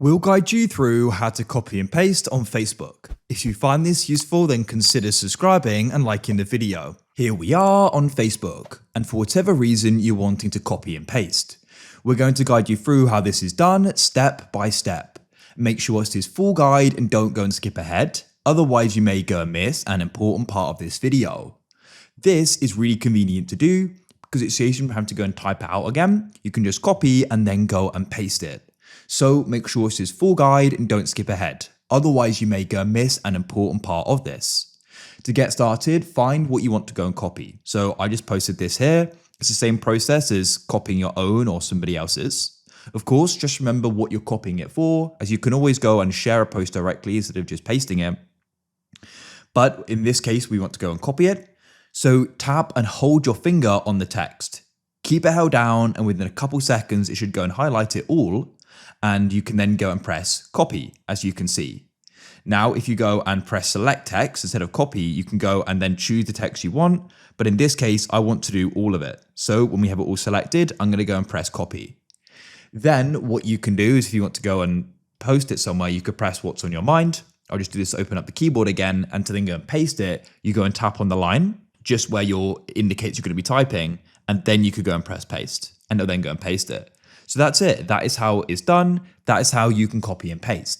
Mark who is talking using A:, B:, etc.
A: We'll guide you through how to copy and paste on Facebook. If you find this useful, then consider subscribing and liking the video. Here we are on Facebook, and for whatever reason you're wanting to copy and paste. We're going to guide you through how this is done step by step. Make sure it's this full guide and don't go and skip ahead, otherwise you may go and miss an important part of this video. This is really convenient to do because it saves you from having to go and type it out again. You can just copy and then go and paste it. So make sure it's this full guide and don't skip ahead, otherwise you may go and miss an important part of this. To get started, find what you want to go and copy. So I just posted this here. It's the same process as copying your own or somebody else's. Of course, just remember what you're copying it for, as you can always go and share a post directly instead of just pasting it. But in this case, we want to go and copy it. So tap and hold your finger on the text. Keep it held down, and within a couple seconds, it should go and highlight it all. And you can then go and press copy, as you can see. Now, if you go and press select text instead of copy, you can go and then choose the text you want. But in this case, I want to do all of it. So when we have it all selected, I'm going to go and press copy. Then what you can do is if you want to go and post it somewhere, you could press what's on your mind. I'll just do this to open up the keyboard again, and to then go and paste it, you go and tap on the line, just where indicates you're going to be typing, and then you could go and press paste, and it'll then go and paste it. So that's it. That is how it's done. That is how you can copy and paste.